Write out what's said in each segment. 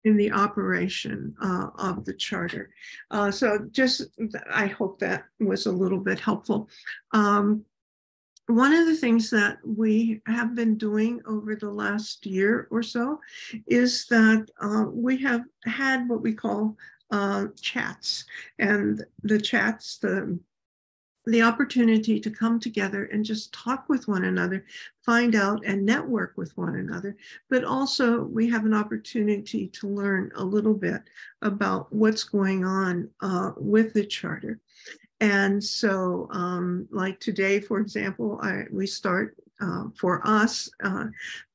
in the operation of the charter. So just, I hope that was a little bit helpful. One of the things that we have been doing over the last year or so is that we have had what we call chats, and the chats, the opportunity to come together and just talk with one another, find out and network with one another. But also we have an opportunity to learn a little bit about what's going on with the charter. And so like today, for example, we start for us,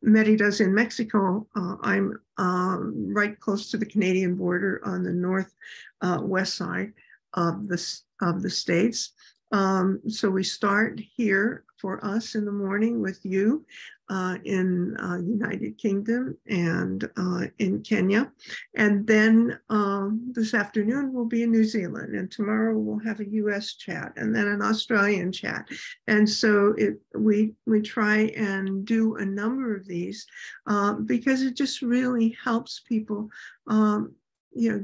Merida's in Mexico. I'm right close to the Canadian border on the north west side of the States. So we start here for us in the morning with you in United Kingdom and in Kenya. And then this afternoon we'll be in New Zealand, and tomorrow we'll have a US chat and then an Australian chat. And so we try and do a number of these because it just really helps people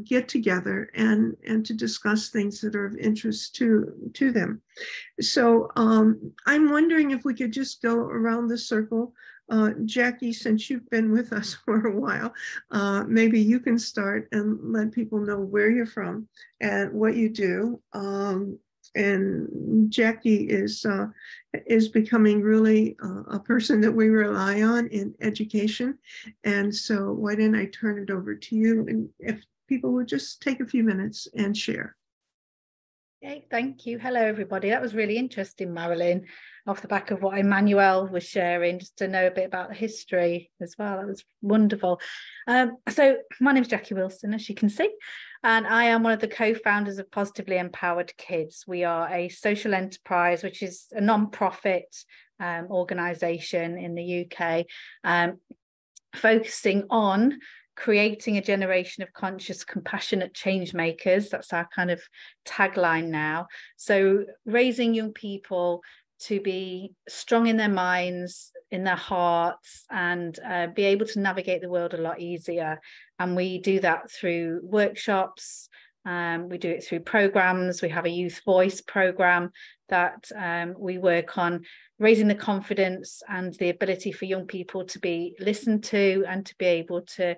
get together and to discuss things that are of interest to them. So I'm wondering if we could just go around the circle. Jackie, since you've been with us for a while, maybe you can start and let people know where you're from and what you do. And Jackie is becoming really a person that we rely on in education. And so why don't I turn it over to you, and if people would just take a few minutes and share. Okay, thank you. Hello, everybody. That was really interesting, Marilyn, off the back of what Emmanuel was sharing, just to know a bit about the history as well. That was wonderful. So my name is Jackie Wilson, as you can see, and I am one of the co-founders of Positively Empowered Kids. We are a social enterprise, which is a non-profit organisation in the UK, focusing on creating a generation of conscious, compassionate change makers. That's our kind of tagline now. So raising young people to be strong in their minds, in their hearts, and be able to navigate the world a lot easier. And we do that through workshops. We do it through programs. We have a youth voice program that we work on raising the confidence and the ability for young people to be listened to and to be able to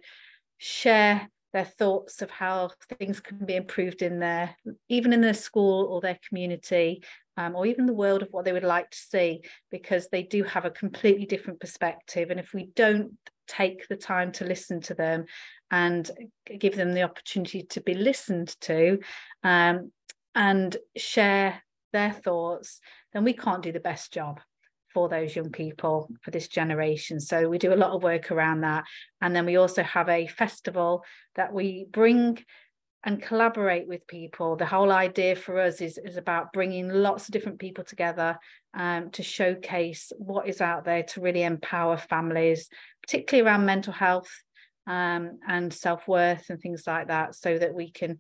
share their thoughts of how things can be improved in even in their school or their community, or even the world of what they would like to see, because they do have a completely different perspective. And if we don't take the time to listen to them and give them the opportunity to be listened to and share their thoughts, then we can't do the best job for those young people, for this generation. So we do a lot of work around that. And then we also have a festival that we bring and collaborate with people. The whole idea for us is about bringing lots of different people together to showcase what is out there to really empower families, particularly around mental health and self-worth and things like that, so that we can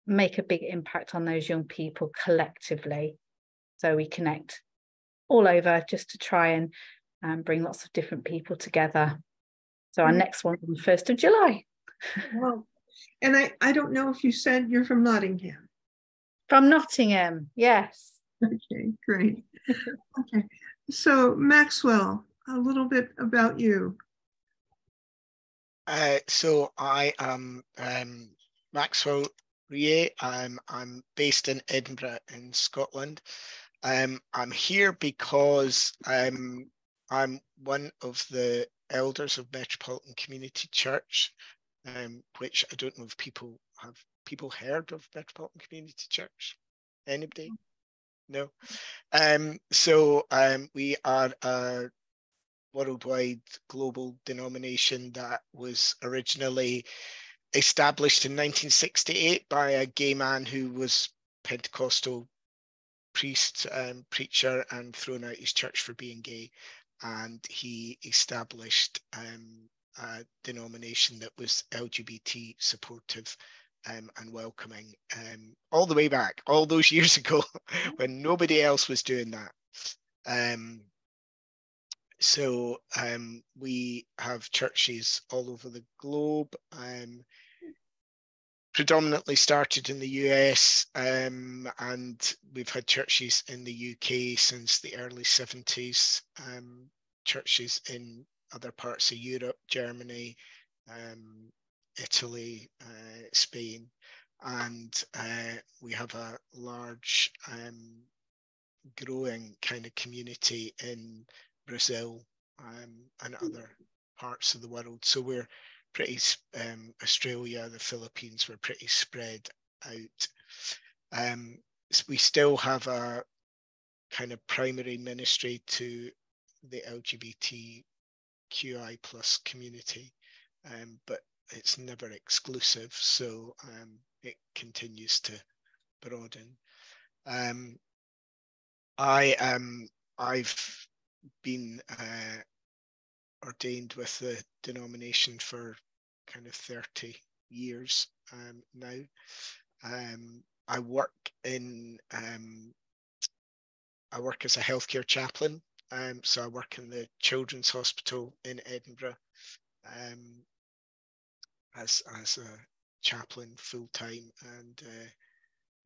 make a big impact on those young people collectively. So we connect all over just to try and bring lots of different people together. So our next one's on the 1st of July. Well, and I don't know if you said you're from Nottingham. From Nottingham, yes. Okay, great. Okay, so Maxwell, a little bit about you. So I am Maxwell Rie. I'm based in Edinburgh in Scotland. I'm here because I'm one of the elders of Metropolitan Community Church, which I don't know if people heard of Metropolitan Community Church. Anybody? No. So we are a worldwide global denomination that was originally established in 1968 by a gay man who was Pentecostal priest, preacher, and thrown out his church for being gay. And he established a denomination that was LGBT supportive and welcoming, all the way back, all those years ago, when nobody else was doing that. So we have churches all over the globe, predominantly started in the US, and we've had churches in the UK since the early 70s, churches in other parts of Europe, Germany, Italy, Spain, and we have a large growing kind of community in Brazil and other parts of the world. So we're pretty, Australia, the Philippines, we're pretty spread out. We still have a kind of primary ministry to the LGBTQI plus community, but it's never exclusive, so it continues to broaden. I've been ordained with the denomination for kind of 30 years now. I work as a healthcare chaplain, so I work in the Children's Hospital in Edinburgh as a chaplain full time, and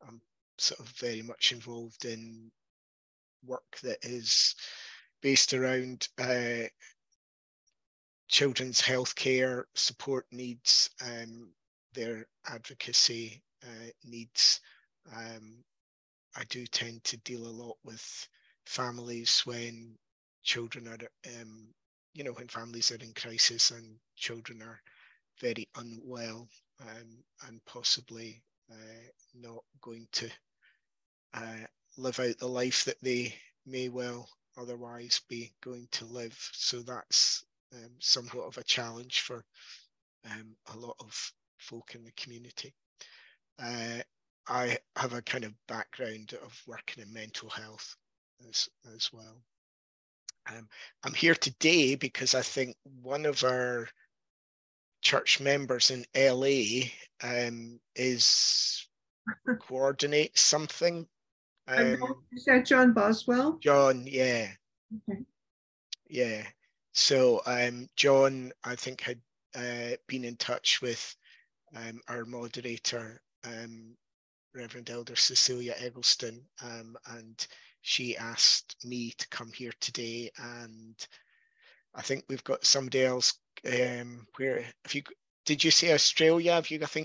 I'm sort of very much involved in work that is based around children's healthcare support needs, their advocacy needs. I do tend to deal a lot with families when children are, when families are in crisis and children are very unwell, and possibly not going to live out the life that they may well otherwise be going to live. So that's somewhat of a challenge for a lot of folk in the community. I have a kind of background of working in mental health as well. I'm here today because I think one of our church members in LA is coordinate something. Is that John Boswell? John, yeah. Okay. Yeah. So John, I think, had been in touch with our moderator, Reverend Elder Cecilia Eggleston, and she asked me to come here today. And I think we've got somebody else. Did you say Australia? Have you got?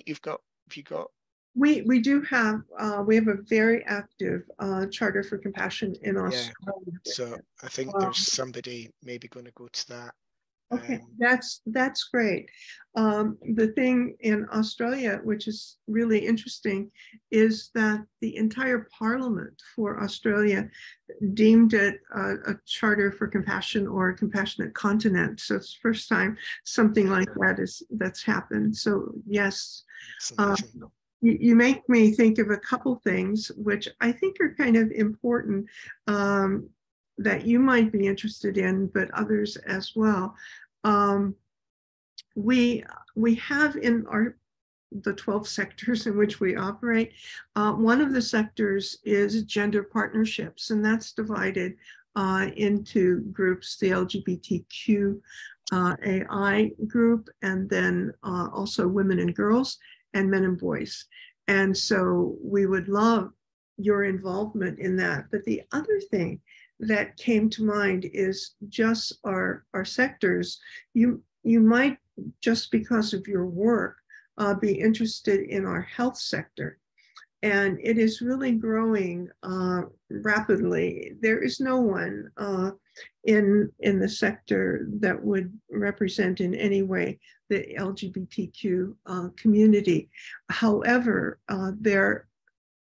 We do have we have a very active Charter for Compassion in Australia. So I think there's somebody maybe going to go to that. Okay, that's great. The thing in Australia, which is really interesting, is that the entire Parliament for Australia deemed it a Charter for Compassion or a compassionate continent. So it's the first time something like that's happened. So yes. You make me think of a couple things which I think are kind of important that you might be interested in, but others as well. We have in the 12 sectors in which we operate, one of the sectors is gender partnerships, and that's divided into groups, the LGBTQ AI group, and then also women and girls, and men and boys. And so we would love your involvement in that. But the other thing that came to mind is just our sectors. You might, just because of your work, be interested in our health sector. And it is really growing rapidly. There is no one in the sector that would represent in any way the LGBTQ community. However,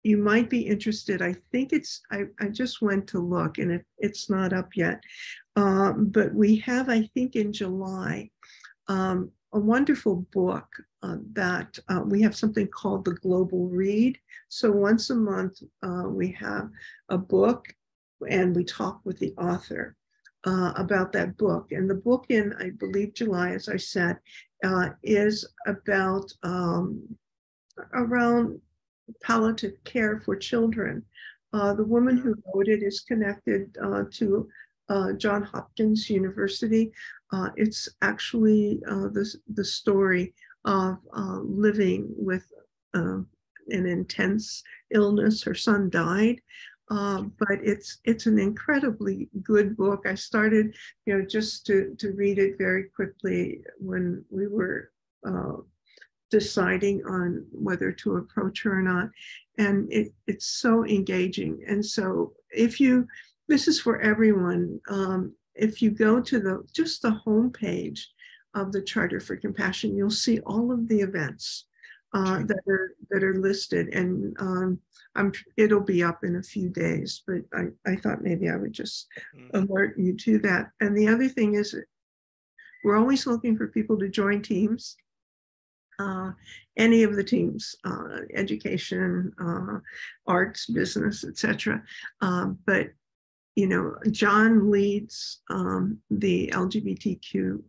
you might be interested. I think I just went to look, and it's not up yet. But we have, I think in July, a wonderful book that we have something called the Global Read. So once a month, we have a book and we talk with the author about that book. And the book in, I believe, July, as I said, is about around palliative care for children. The woman who wrote it is connected to Johns Hopkins University. It's actually the story of living with an intense illness. Her son died, but it's an incredibly good book. I started, just to read it very quickly when we were deciding on whether to approach her or not, and it's so engaging. And so this is for everyone. If you go to the homepage of the Charter for Compassion, you'll see all of the events that are listed, and it'll be up in a few days. But I thought maybe I would just alert you to that. And the other thing is, we're always looking for people to join teams. Any of the teams, education, arts, business, etc. But John leads the LGBTQ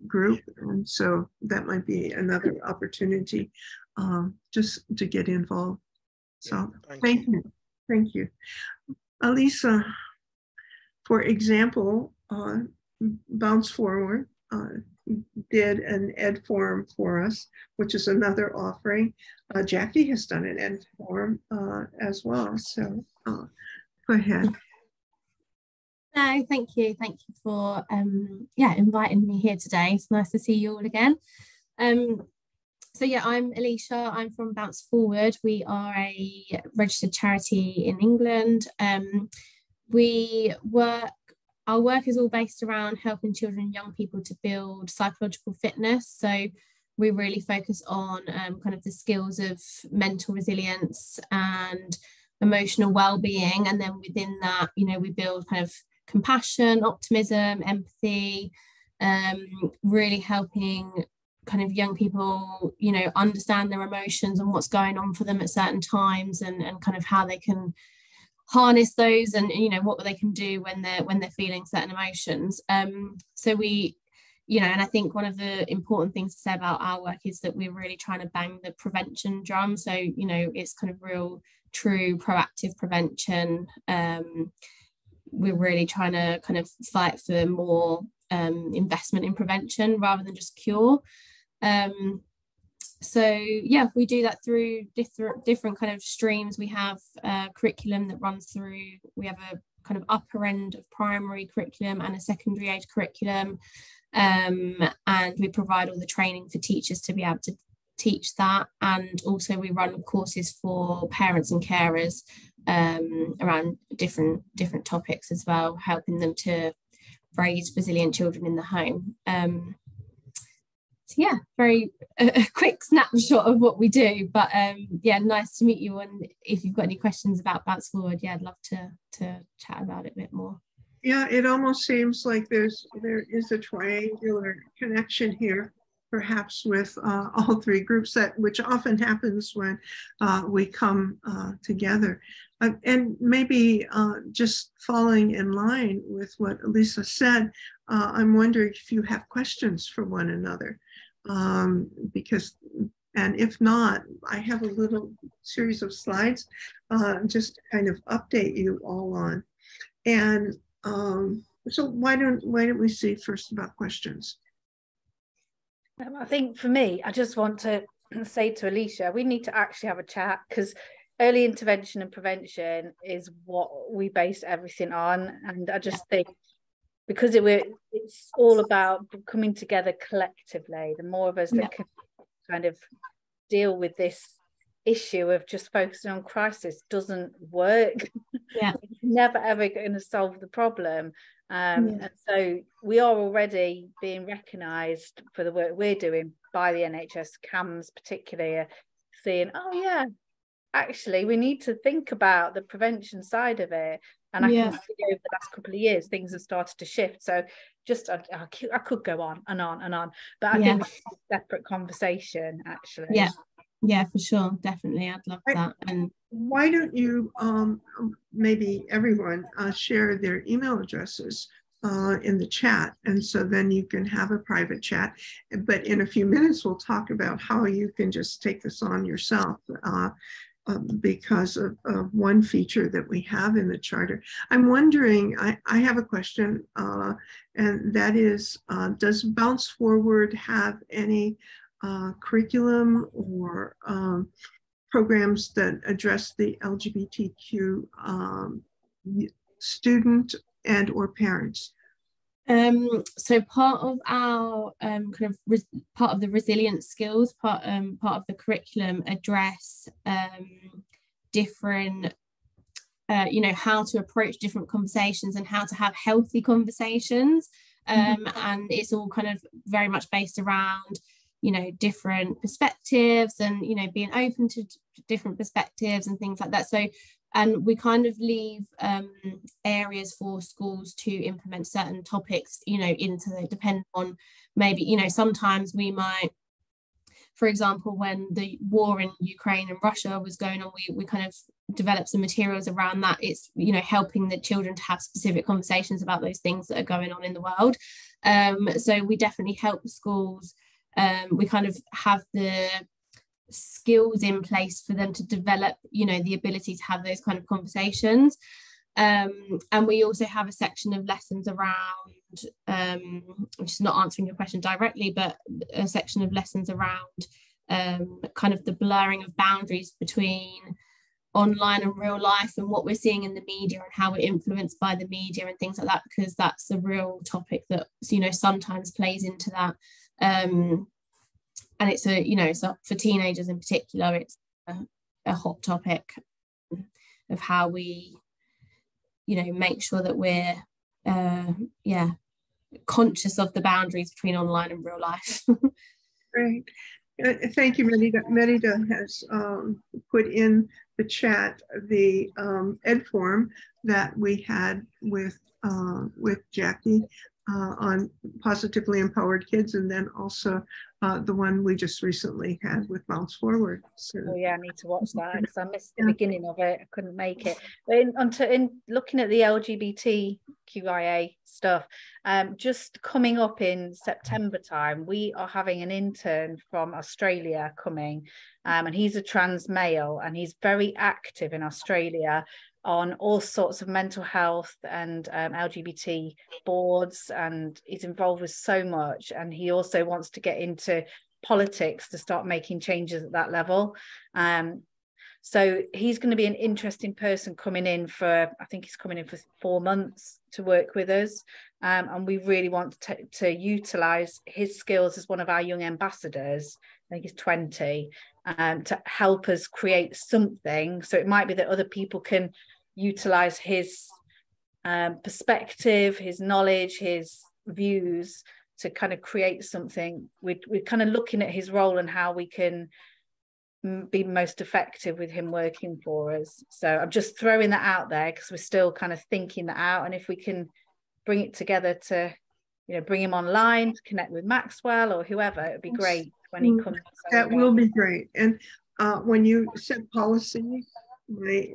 group, and so that might be another opportunity just to get involved. So thank you. Alisa, for example, Bounce Forward did an Ed Forum for us, which is another offering. Jackie has done an Ed Forum as well. So go ahead. No, thank you. Thank you for inviting me here today. It's nice to see you all again. So yeah, I'm Alicia. I'm from Bounce Forward. We are a registered charity in England. Our work is all based around helping children and young people to build psychological fitness. So we really focus on kind of the skills of mental resilience and emotional well-being. And then within that, we build kind of compassion, optimism, empathy, really helping kind of young people, understand their emotions and what's going on for them at certain times, and kind of how they can harness those, and what they can do when they're feeling certain emotions. So we, and I think one of the important things to say about our work is that we're really trying to bang the prevention drum. So it's kind of real, true, proactive prevention. We're really trying to kind of fight for more investment in prevention rather than just cure. So yeah, we do that through different kind of streams. We have a curriculum that runs through. We have a kind of upper end of primary curriculum and a secondary age curriculum, and we provide all the training for teachers to be able to teach that. And also we run courses for parents and carers around different topics as well, helping them to raise resilient children in the home. So yeah, very a quick snapshot of what we do, but yeah, nice to meet you. And if you've got any questions about Bounce Forward, yeah, I'd love to chat about it a bit more. Yeah, it almost seems like there is a triangular connection here, perhaps with all three groups, which often happens when we come together. And maybe just falling in line with what Elisa said, I'm wondering if you have questions for one another, and if not, I have a little series of slides just to kind of update you all on. And so why don't we see first about questions? I think for me, I just want to say to Alicia, we need to actually have a chat, because early intervention and prevention is what we base everything on. And I just think, because it's all about coming together collectively, the more of us that can kind of deal with this issue of just focusing on crisis doesn't work. It's never ever going to solve the problem. And so we are already being recognised for the work we're doing by the NHS. CAMHS particularly are seeing, oh yeah, actually we need to think about the prevention side of it. And I can see over the last couple of years things have started to shift. So just I could go on and on and on, but I think that's a separate conversation actually. Yeah, for sure, definitely. I'd love that. And why don't you maybe everyone share their email addresses in the chat, and so then you can have a private chat. But in a few minutes we'll talk about how you can just take this on yourself because of one feature that we have in the charter. I'm wondering, I have a question, and that is, does Bounce Forward have any curriculum or programs that address the LGBTQ student and or parents? So part of our part of the resilience skills, part of the curriculum address different how to approach different conversations and how to have healthy conversations, and it's all kind of very much based around different perspectives and being open to different perspectives and things like that. So, and we kind of leave areas for schools to implement certain topics, into the, depending on maybe, sometimes we might, for example, when the war in Ukraine and Russia was going on, we kind of developed some materials around that. It's, helping the children to have specific conversations about those things that are going on in the world. So we definitely help the schools. We kind of have the skills in place for them to develop the ability to have those kind of conversations, and we also have a section of lessons around which is not answering your question directly, but a section of lessons around kind of the blurring of boundaries between online and real life and what we're seeing in the media and how we're influenced by the media and things like that, because that's a real topic that sometimes plays into that. And it's so for teenagers in particular, it's a hot topic of how we, make sure that we're, conscious of the boundaries between online and real life. Great. Thank you, Merida. Merida has put in the chat the ed form that we had with Jackie on positively empowered kids, and then also the one we just recently had with Bounce Forward. So, oh yeah, I need to watch that because I missed the beginning of it. I couldn't make it. But in looking at the LGBTQIA stuff, just coming up in September time, we are having an intern from Australia coming, and he's a trans male, and he's very active in Australia on all sorts of mental health and LGBT boards, and he's involved with so much, and he also wants to get into politics to start making changes at that level. So he's going to be an interesting person coming in for, I think he's coming in for 4 months to work with us, and we really want to utilize his skills as one of our young ambassadors. I think he's 20, to help us create something. So it might be that other people can utilize his perspective, his knowledge, his views to kind of create something. We're kind of looking at his role and how we can be most effective with him working for us. So I'm just throwing that out there because we're still kind of thinking that out, and if we can bring it together to bring him online to connect with Maxwell or whoever, it would be great when he comes. That will be great. And when you said policy, my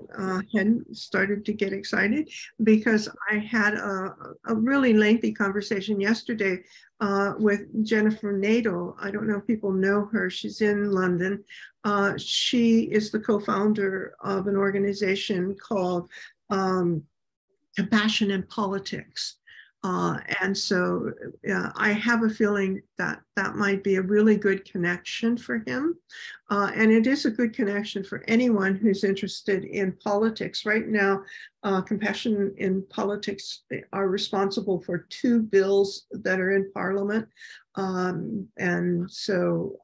head started to get excited because I had a really lengthy conversation yesterday with Jennifer Nadel. I don't know if people know her. She's in London. She is the co-founder of an organization called Compassion in Politics. And so I have a feeling that that might be a really good connection for him. And it is a good connection for anyone who's interested in politics. Right now, Compassion in Politics are responsible for 2 bills that are in Parliament. And so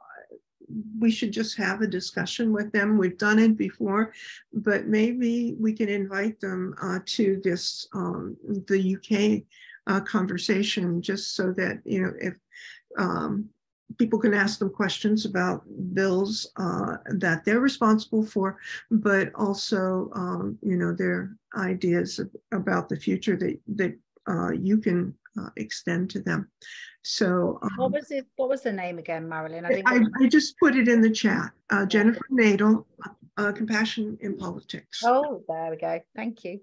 we should just have a discussion with them. We've done it before, but maybe we can invite them to this, the UK conversation, just so that if people can ask them questions about bills that they're responsible for, but also their ideas about the future that you can extend to them. So what was the name again, Marilyn? I just put it in the chat. Jennifer Nadel, Compassion in Politics. Oh, there we go. Thank you.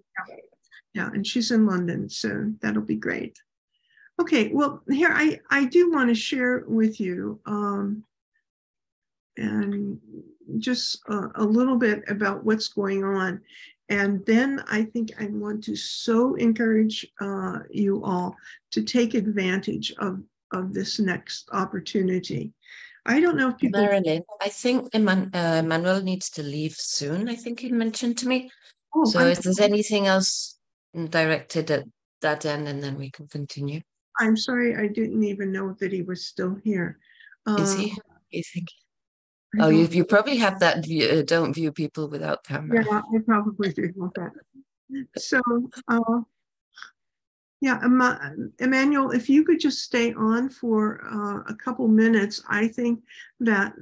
Yeah, and she's in London, so that'll be great. Okay, well, here I do want to share with you, and just a little bit about what's going on. And then I think I want to so encourage you all to take advantage of this next opportunity. I don't know if people... Marilyn, I think Emmanuel needs to leave soon, I think he mentioned to me. Oh, so if there's anything else directed at that end, and then we can continue. I'm sorry, I didn't even know that he was still here. Is he? You think? Oh, you probably have that view, don't view people without camera. Yeah, I probably do want that. So, yeah, Emmanuel, if you could just stay on for a couple minutes, I think that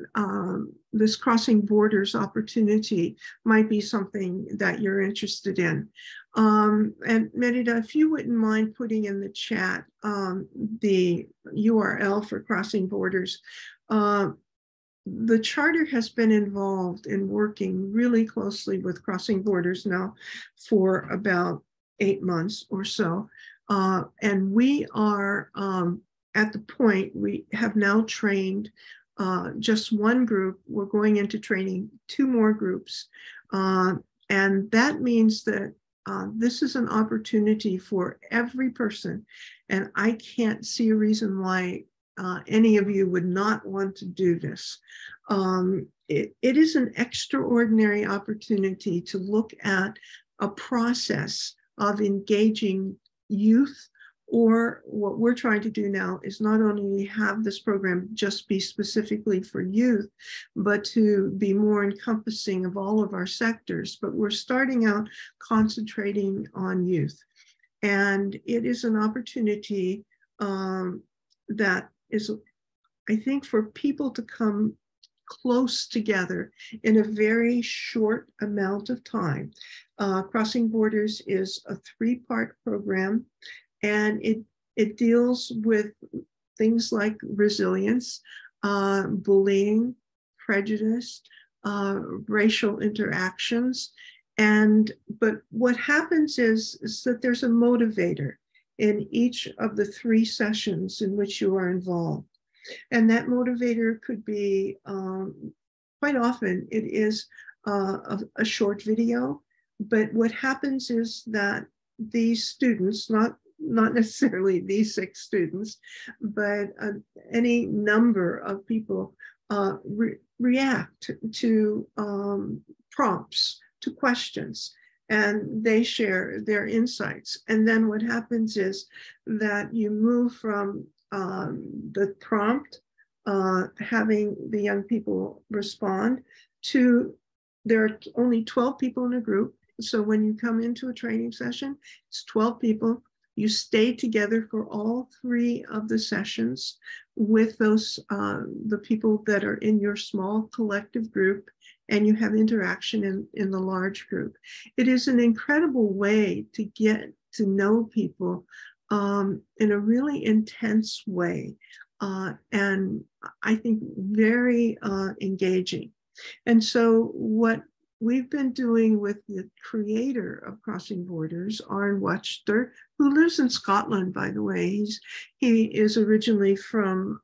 this Crossing Borders opportunity might be something that you're interested in. And Merida, if you wouldn't mind putting in the chat the URL for Crossing Borders. The charter has been involved in working really closely with Crossing Borders now for about 8 months or so. And we are at the point, we have now trained just one group. We're going into training 2 more groups. And that means that this is an opportunity for every person. And I can't see a reason why any of you would not want to do this. It is an extraordinary opportunity to look at a process of engaging youth, or what we're trying to do now is not only have this program just be specifically for youth, but to be more encompassing of all of our sectors. But we're starting out concentrating on youth. And it is an opportunity that is, I think, for people to come close together in a very short amount of time. Crossing Borders is a 3-part program, and it deals with things like resilience, bullying, prejudice, racial interactions. But what happens is that there's a motivator in each of the 3 sessions in which you are involved. And that motivator could be, quite often, it is a short video. But what happens is that these students, not necessarily these 6 students, but any number of people react to prompts, to questions, and they share their insights. And then what happens is that you move from the prompt, having the young people respond, to there are only 12 people in a group. So when you come into a training session, it's 12 people. You stay together for all 3 of the sessions with those the people that are in your small collective group, and you have interaction in the large group. It is an incredible way to get to know people in a really intense way, and I think very engaging. And so what we've been doing with the creator of Crossing Borders, Arne Wachter, who lives in Scotland, by the way. He is originally from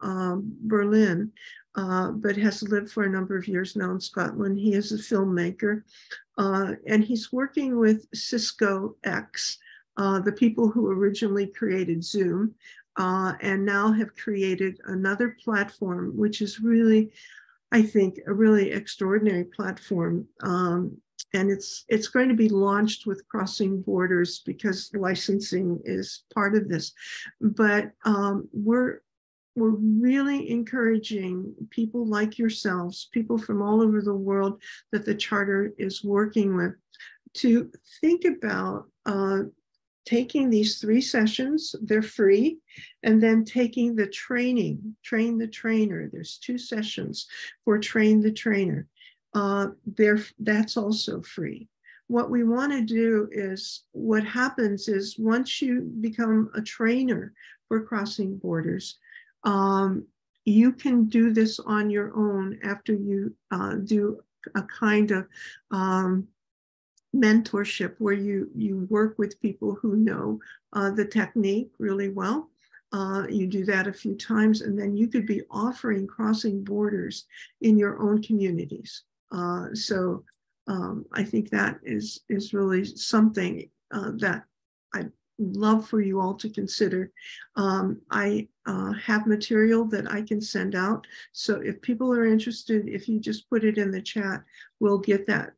Berlin, but has lived for a number of years now in Scotland. He is a filmmaker, and he's working with Cisco X, the people who originally created Zoom, and now have created another platform, which is really, I think, a really extraordinary platform. And it's going to be launched with Crossing Borders because licensing is part of this. But we're really encouraging people like yourselves, people from all over the world that the Charter is working with, to think about taking these 3 sessions, they're free, and then taking the training, Train the Trainer. There's 2 sessions for Train the Trainer. That's also free. What we want to do is, what happens is once you become a trainer for Crossing Borders, you can do this on your own after you do a kind of mentorship where you work with people who know the technique really well. You do that a few times, and then you could be offering Crossing Borders in your own communities. So I think that is really something that I'd love for you all to consider. I have material that I can send out. So if people are interested, if you just put it in the chat, we'll get that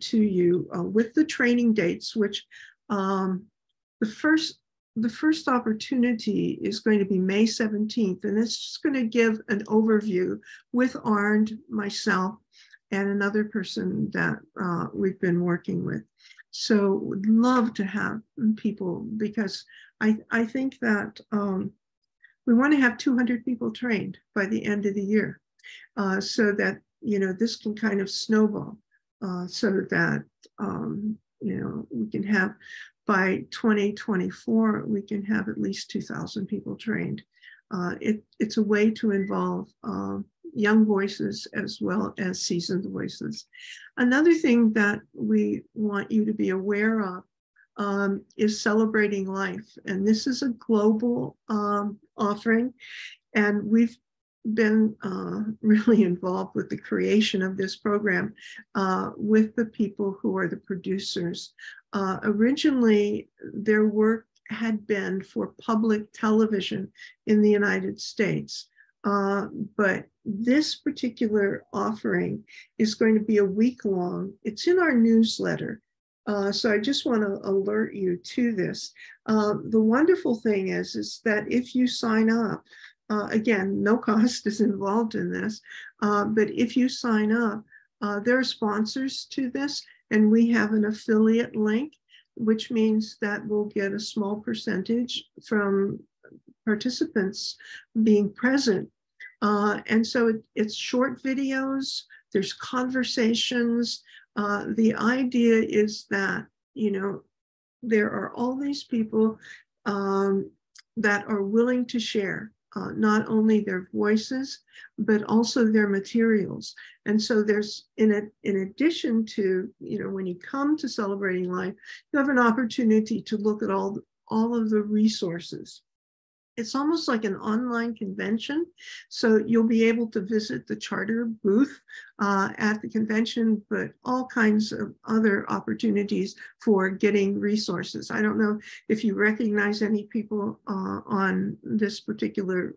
to you with the training dates, which the first opportunity is going to be May 17th, and it's just going to give an overview with Arnd, myself, and another person that we've been working with. So would love to have people, because I think that we want to have 200 people trained by the end of the year, so that, you know, this can kind of snowball, so that, you know, we can have, by 2024, we can have at least 2,000 people trained. It's a way to involve young voices as well as seasoned voices. Another thing that we want you to be aware of is Celebrating Life. And this is a global offering. And we've been really involved with the creation of this program with the people who are the producers. Originally, their work had been for public television in the United States. But this particular offering is going to be a week long. It's in our newsletter. So I just want to alert you to this. The wonderful thing is that if you sign up, again, no cost is involved in this, but if you sign up, there are sponsors to this, and we have an affiliate link, which means that we'll get a small percentage from participants being present. And so it's short videos, there's conversations. The idea is that, you know, there are all these people that are willing to share not only their voices, but also their materials. And so there's, in addition to, you know, when you come to Celebrating Life, you have an opportunity to look at all of the resources. It's almost like an online convention. So you'll be able to visit the charter booth at the convention, but all kinds of other opportunities for getting resources. I don't know if you recognize any people on this particular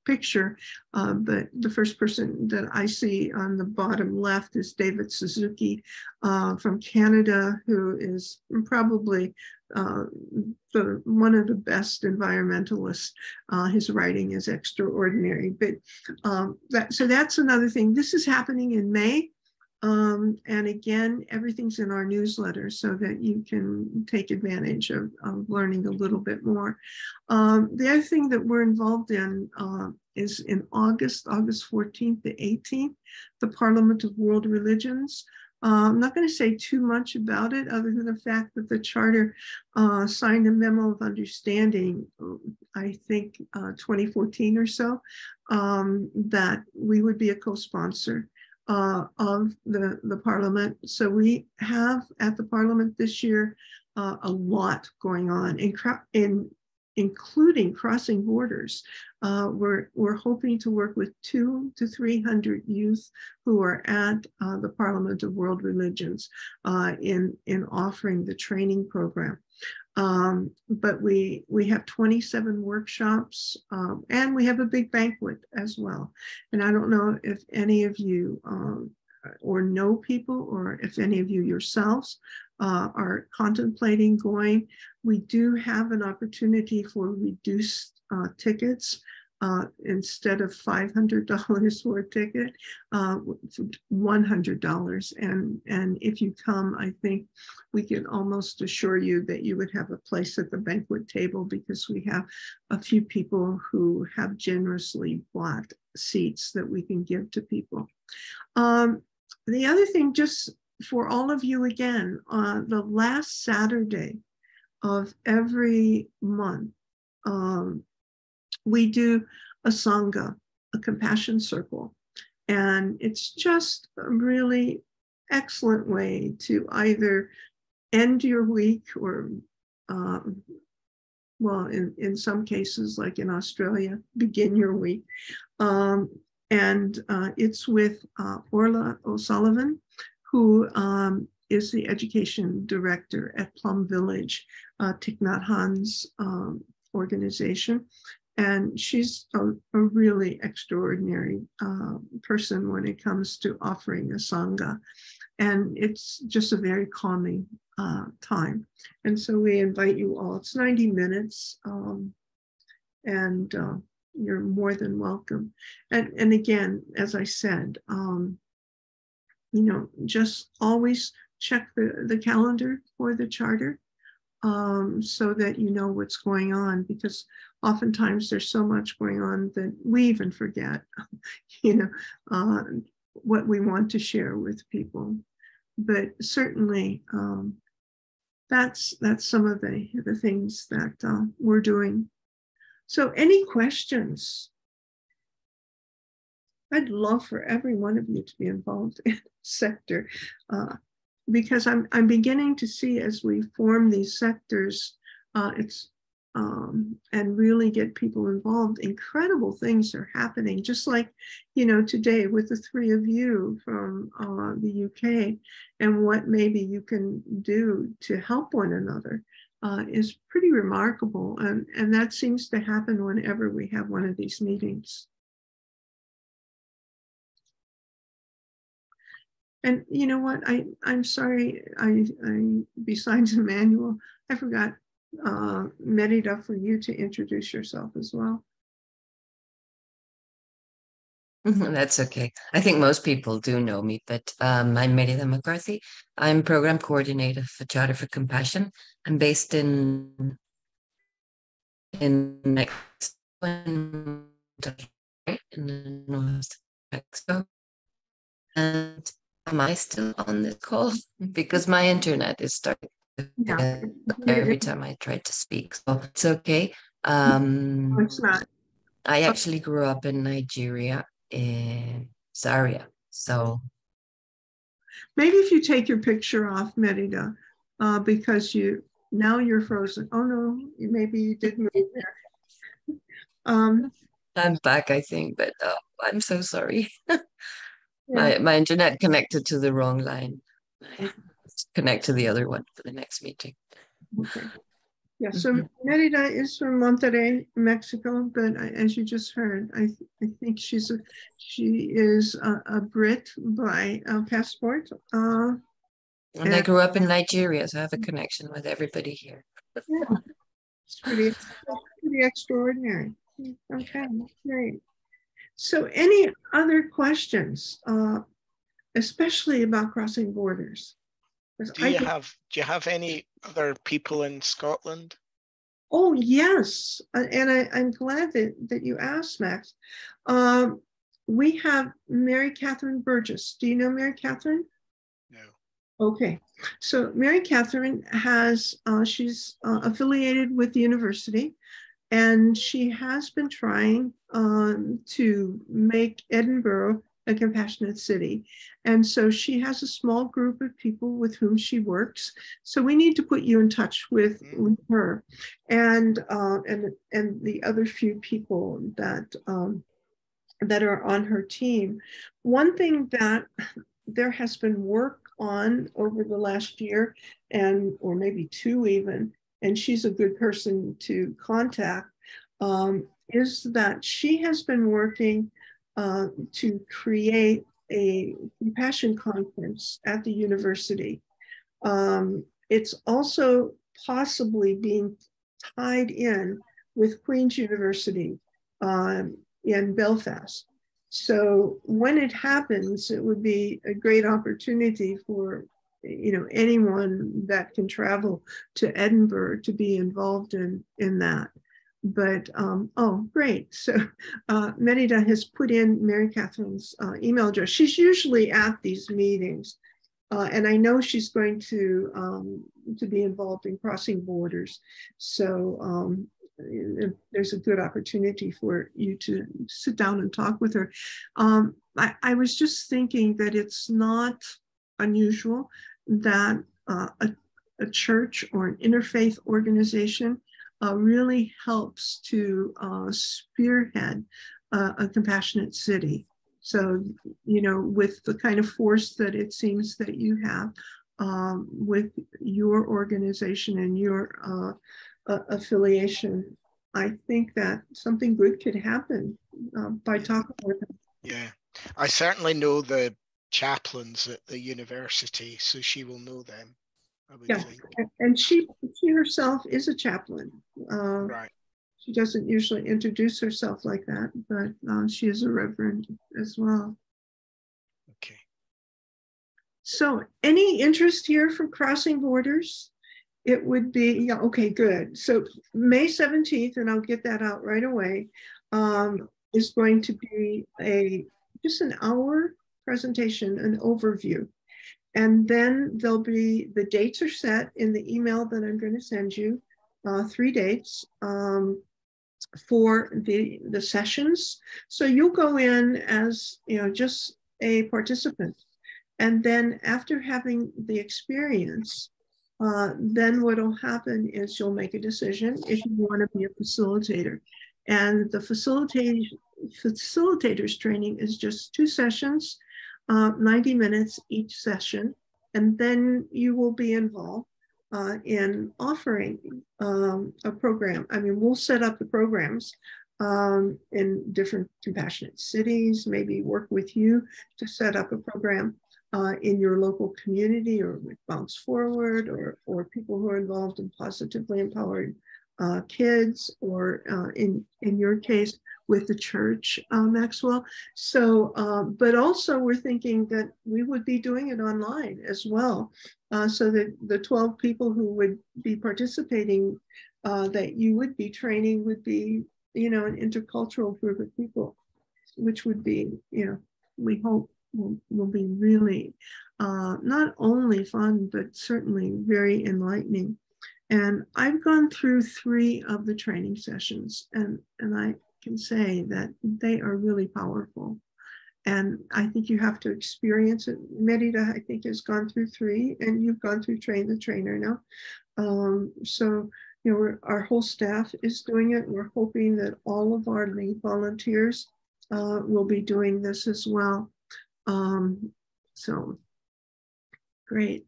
picture, but the first person that I see on the bottom left is David Suzuki from Canada, who is probably one of the best environmentalists. His writing is extraordinary. But so that's another thing. This is happening in May. And again, everything's in our newsletter so that you can take advantage of learning a little bit more. The other thing that we're involved in is in August 14th to 18th, the Parliament of World Religions. I'm not going to say too much about it, other than the fact that the charter signed a memo of understanding, I think 2014 or so, that we would be a co-sponsor of the Parliament. So we have at the Parliament this year a lot going on, including crossing borders. We're hoping to work with 200 to 300 youth who are at the Parliament of World Religions in offering the training program. But we have 27 workshops, and we have a big banquet as well. And I don't know if any of you or know people, or if any of you yourselves are contemplating going. We do have an opportunity for reduced tickets. Instead of $500 for a ticket, $100. And if you come, I think we can almost assure you that you would have a place at the banquet table, because we have a few people who have generously bought seats that we can give to people. The other thing, just for all of you again, the last Saturday of every month, we do a Sangha, a compassion circle. And it's just a really excellent way to either end your week or, well, in some cases, like in Australia, begin your week. And it's with Orla O'Sullivan, who is the education director at Plum Village, Thich Nhat Hanh's organization. And she's a really extraordinary person when it comes to offering a Sangha. And it's just a very calming time. And so we invite you all. It's 90 minutes, and you're more than welcome. And again, as I said, just always check the calendar for the charter, so that you know what's going on, because oftentimes there's so much going on that we even forget, what we want to share with people. But certainly, that's some of the things that we're doing. So any questions? I'd love for every one of you to be involved in the sector, because I'm beginning to see, as we form these sectors, and really get people involved, incredible things are happening. Just like, today with the three of you from the UK, and what maybe you can do to help one another is pretty remarkable. And that seems to happen whenever we have one of these meetings. And you know what? I'm sorry. I besides Emmanuel, I forgot Merida, for you to introduce yourself as well. That's okay. I think most people do know me, but I'm Merida McCarthy. I'm program coordinator for Charter for Compassion. I'm based in Mexico, in the north of Mexico. And am I still on this call? Because my internet is starting to every time I try to speak. So it's okay. It's not. I actually grew up in Nigeria, in Zaria. So maybe if you take your picture off, Merida, because now you're frozen. Oh no, maybe you did move there. I'm back, I think, but I'm so sorry. My internet connected to the wrong line. Connect to the other one for the next meeting. Okay. Yeah, so Merida is from Monterrey, Mexico, but as you just heard, I think she is a Brit by passport. And I grew up in Nigeria, so I have a connection with everybody here. Yeah, it's pretty extraordinary. Okay, great. So any other questions, especially about crossing borders? Do you have any other people in Scotland? Oh yes, and I'm glad that you asked, Max. We have Mary Catherine Burgess. Do you know Mary Catherine? No. Okay, so Mary Catherine has she's affiliated with the university, and she has been trying to make Edinburgh a compassionate city. And so she has a small group of people with whom she works. So we need to put you in touch with her and the other few people that are on her team. One thing that there has been work on over the last year, or maybe two even, and she's a good person to contact, is that she has been working to create a compassion conference at the university. It's also possibly being tied in with Queen's University in Belfast. So when it happens, it would be a great opportunity for anyone that can travel to Edinburgh to be involved in that. But oh, great. So Merida has put in Mary Catherine's email address. She's usually at these meetings, and I know she's going to be involved in crossing borders. So there's a good opportunity for you to sit down and talk with her. I was just thinking that it's not unusual that a church or an interfaith organization really helps to spearhead a compassionate city. So, with the kind of force that it seems that you have with your organization and your affiliation, I think that something good could happen by talking with them. Yeah, I certainly know the chaplains at the university, so she will know them, I would think. And she herself is a chaplain. Right. She doesn't usually introduce herself like that, but she is a reverend as well. Okay. So any interest here from Crossing Borders? It would be, yeah, okay, good. So May 17th, and I'll get that out right away, is going to be just an hour presentation, an overview. And then there'll be, the dates are set in the email that I'm going to send you, 3 dates for the sessions. So you'll go in as, just a participant. And then after having the experience, then what will happen is you'll make a decision if you want to be a facilitator. And the facilitators training is just 2 sessions, 90 minutes each session. And then you will be involved in offering a program. I mean, we'll set up the programs in different compassionate cities, maybe work with you to set up a program in your local community, or with Bounce Forward, or people who are involved in positively empowered kids, or in your case with the church, Maxwell. So, but also we're thinking that we would be doing it online as well, so that the 12 people who would be participating, that you would be training, would be, an intercultural group of people, which would be, we hope will be really not only fun, but certainly very enlightening. And I've gone through 3 of the training sessions, and I can say that they are really powerful. And I think you have to experience it. Merida, I think, has gone through 3, and you've gone through Train the Trainer now. So, our whole staff is doing it. We're hoping that all of our lead volunteers will be doing this as well. So great.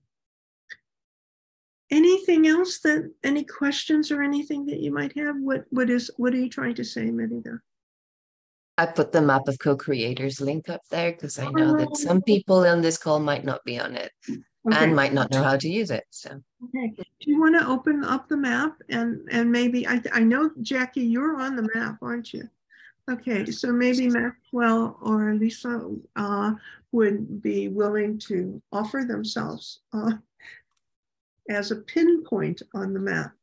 Anything else, any questions or anything that you might have? What are you trying to say, Merida? I put the map of co-creators link up there because I know that some people on this call might not be on it and might not know how to use it. So okay, do you want to open up the map and maybe I know, Jackie, you're on the map, aren't you? Okay, so maybe Maxwell or Lisa would be willing to offer themselves as a pinpoint on the map.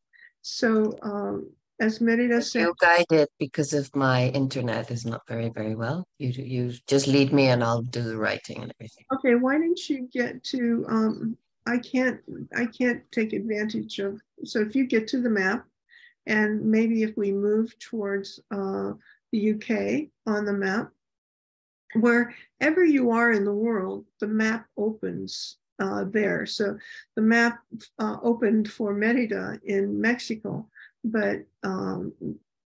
So as Merida said, you guide it because of my internet is not very, very well. You just lead me and I'll do the writing and everything. Okay, why don't you get to, I can't take advantage of, so if you get to the map, and maybe if we move towards the UK on the map, wherever you are in the world, the map opens there. So the map opened for Merida in Mexico, but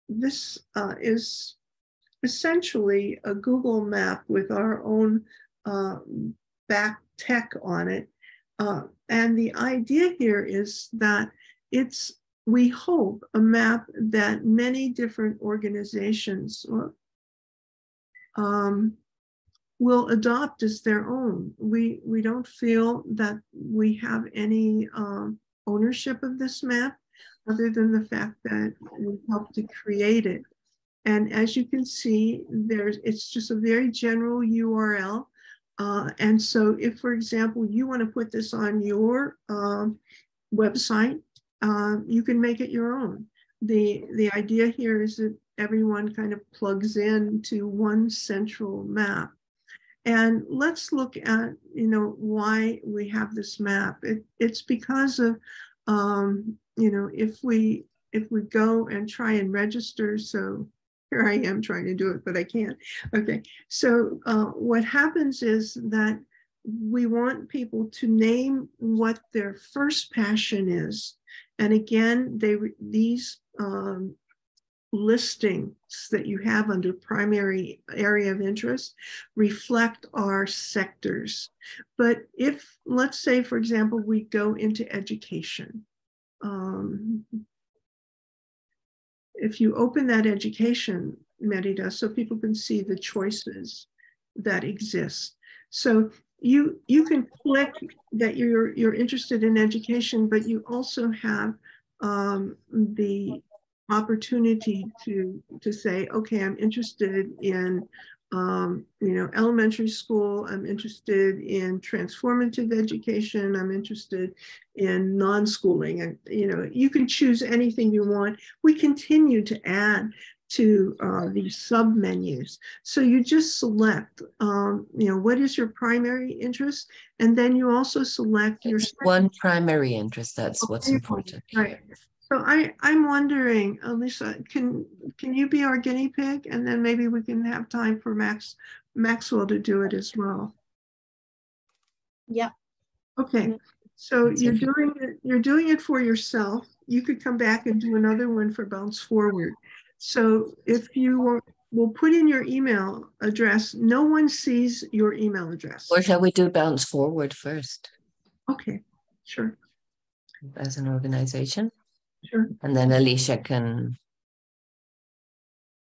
this is essentially a Google map with our own back tech on it. And the idea here is that it's, we hope, a map that many different organizations will adopt as their own. We don't feel that we have any ownership of this map, other than the fact that we helped to create it. And as you can see, it's just a very general URL. And so if, for example, you want to put this on your website, you can make it your own. The idea here is that everyone kind of plugs in to one central map. And let's look at, why we have this map. It's because of, if we go and try and register, so here I am trying to do it, but I can't. Okay, so what happens is that we want people to name what their first passion is. And again, these listings that you have under primary area of interest reflect our sectors. But if, let's say, for example, we go into education, if you open that education, Merida, so people can see the choices that exist. So you can click that you're interested in education, but you also have the opportunity to say, okay, I'm interested in elementary school. I'm interested in transformative education. I'm interested in non-schooling. And you can choose anything you want. We continue to add to these sub menus. So you just select, what is your primary interest, and then you also select your one primary interest. That's what's important. Right. So I'm wondering, Lisa, can you be our guinea pig, and then maybe we can have time for Maxwell to do it as well. Yeah. Okay. So you're doing it for yourself. You could come back and do another one for Bounce Forward. So if you will put in your email address, no one sees your email address. Or shall we do Bounce Forward first? Okay, sure. As an organization. Sure. And then Alicia can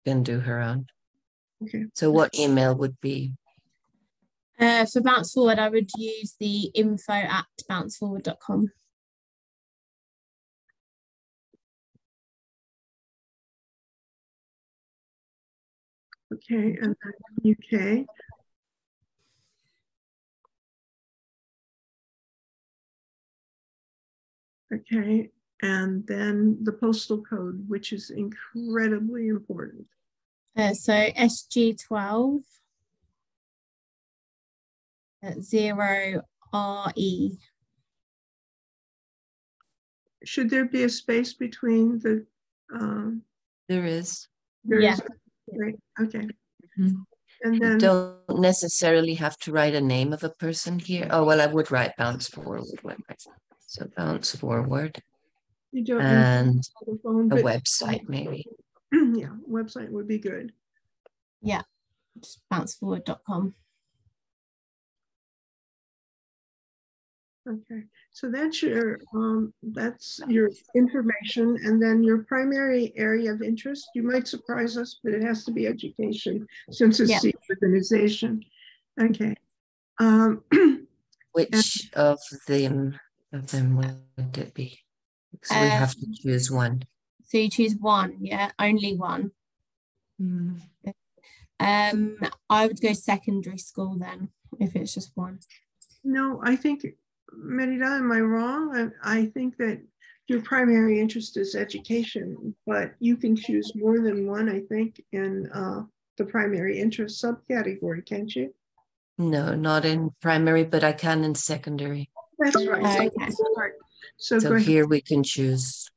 do her own. Okay. So what email would be? For Bounce Forward, I would use the info@bounceforward.com. Okay, and then UK. Okay, and then the postal code, which is incredibly important. So SG12 0RE. Should there be a space between the? There is. Yeah. Right. Okay. Mm-hmm. And then you don't necessarily have to write a name of a person here. Oh, well, I would write Bounce Forward. So Bounce Forward. You don't and the phone, a but, website maybe. Yeah, website would be good. Yeah, just bounceforward.com. Okay, so that's your information, and then your primary area of interest. You might surprise us, but it has to be education since it's the organization. Okay. Which of them would it be? So we have to choose one. So you choose one, yeah, only one. Mm. I would go secondary school then, if it's just one. No, I think, Merida, am I wrong? I think that your primary interest is education, but you can choose more than one, I think, in the primary interest subcategory, can't you? No, not in primary, but I can in secondary. That's right. Okay. So here we can choose.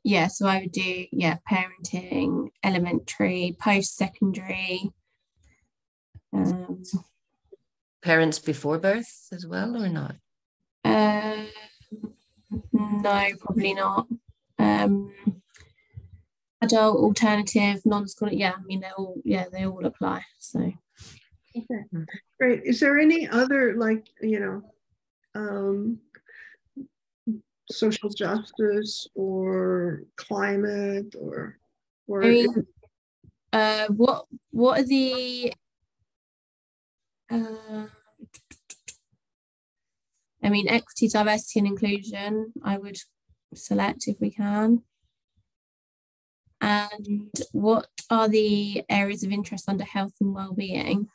Yeah, so I would do, parenting, elementary, post-secondary. Parents before birth as well, or not? No, probably not. Adult, alternative, non-school. Yeah, I mean they all apply. So. Okay, great. Is there any other social justice or climate or I mean, what are the equity, diversity and inclusion I would select if we can. And what are the areas of interest under health and well-being?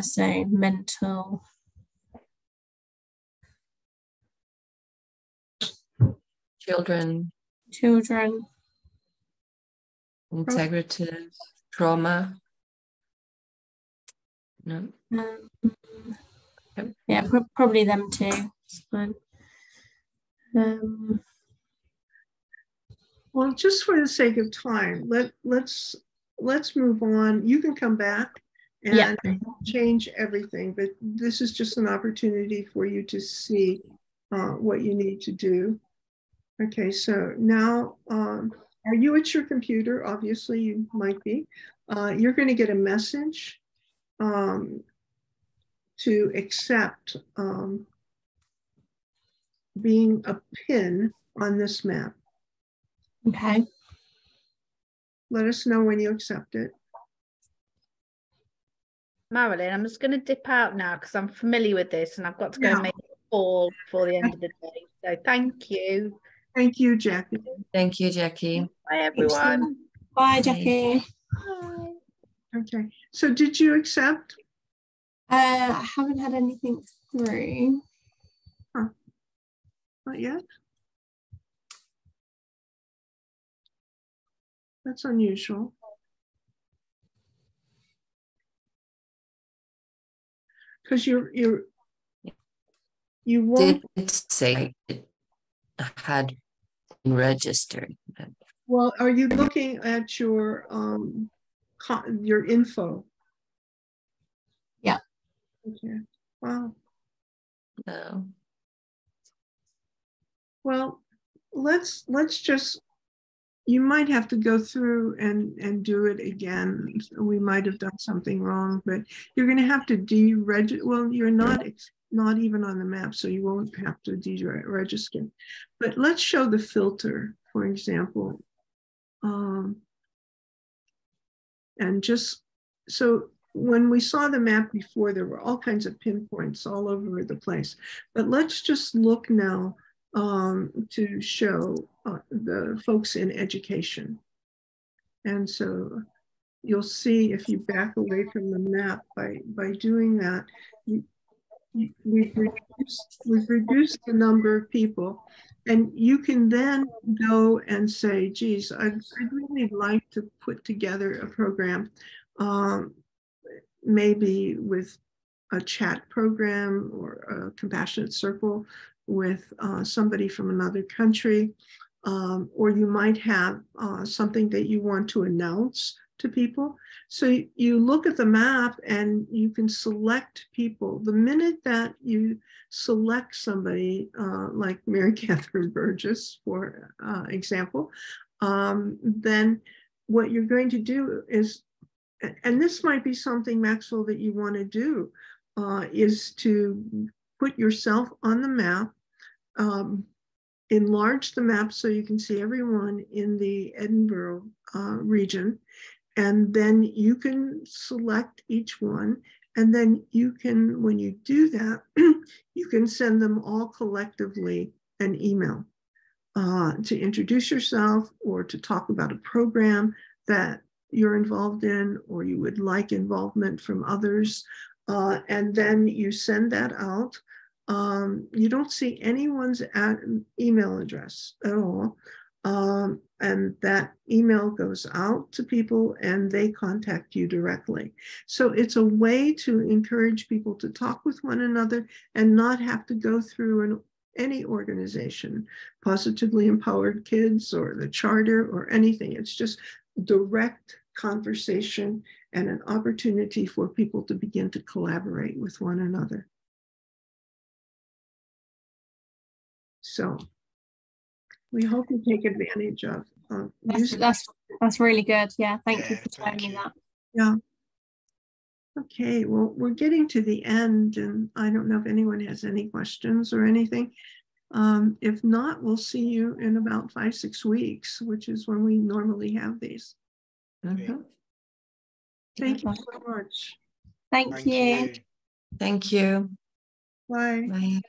So mental. Children. Integrative. Trauma. No. Yeah, probably them too. It's fine. Well, just for the sake of time, let's move on. You can come back and change everything. But this is just an opportunity for you to see what you need to do. Okay, so now, are you at your computer? Obviously, you might be. You're going to get a message to accept being a pin on this map. Okay. Let us know when you accept it. Marilyn, I'm just going to dip out now because I'm familiar with this and I've got to go and make a call before the end of the day. So thank you. Thank you, Jackie. Thank you, Jackie. Bye, everyone. Bye, Jackie. Bye. Okay, so did you accept? I haven't had anything through. Huh. Not yet. That's unusual. Because you won't. Did say it had been registered. Well, are you looking at your info? Yeah. Okay. Wow. No. Well, let's just. You might have to go through and do it again. We might have done something wrong, but you're going to have to deregister. Well, you're not even on the map, so you won't have to deregister. But let's show the filter, for example. And just so when we saw the map before, there were all kinds of pinpoints all over the place. But let's just look now to show the folks in education. And so you'll see if you back away from the map by doing that, we've reduced the number of people. And you can then go and say, geez, I'd really like to put together a program, maybe with a chat program or a compassionate circle with somebody from another country, or you might have something that you want to announce to people. So you look at the map and you can select people. The minute that you select somebody like Mary Catherine Burgess, for example, then what you're going to do is, and this might be something, Maxwell, that you want to do, is to put yourself on the map, enlarge the map so you can see everyone in the Edinburgh region, and then you can select each one, and then you can, when you do that, you can send them all collectively an email to introduce yourself or to talk about a program that you're involved in or you would like involvement from others, and then you send that out. You don't see anyone's email address at all. And that email goes out to people and they contact you directly. So it's a way to encourage people to talk with one another and not have to go through any organization, Positively Empowered Kids or the Charter or anything. It's just direct conversation and an opportunity for people to begin to collaborate with one another. So we hope you take advantage of that's really good. Yeah, thank you for telling me that. Yeah. Okay, well, we're getting to the end, and I don't know if anyone has any questions or anything. If not, we'll see you in about 5-6 weeks, which is when we normally have these. Mm-hmm. Thank you so much. Thank you. Thank you. Bye. Bye.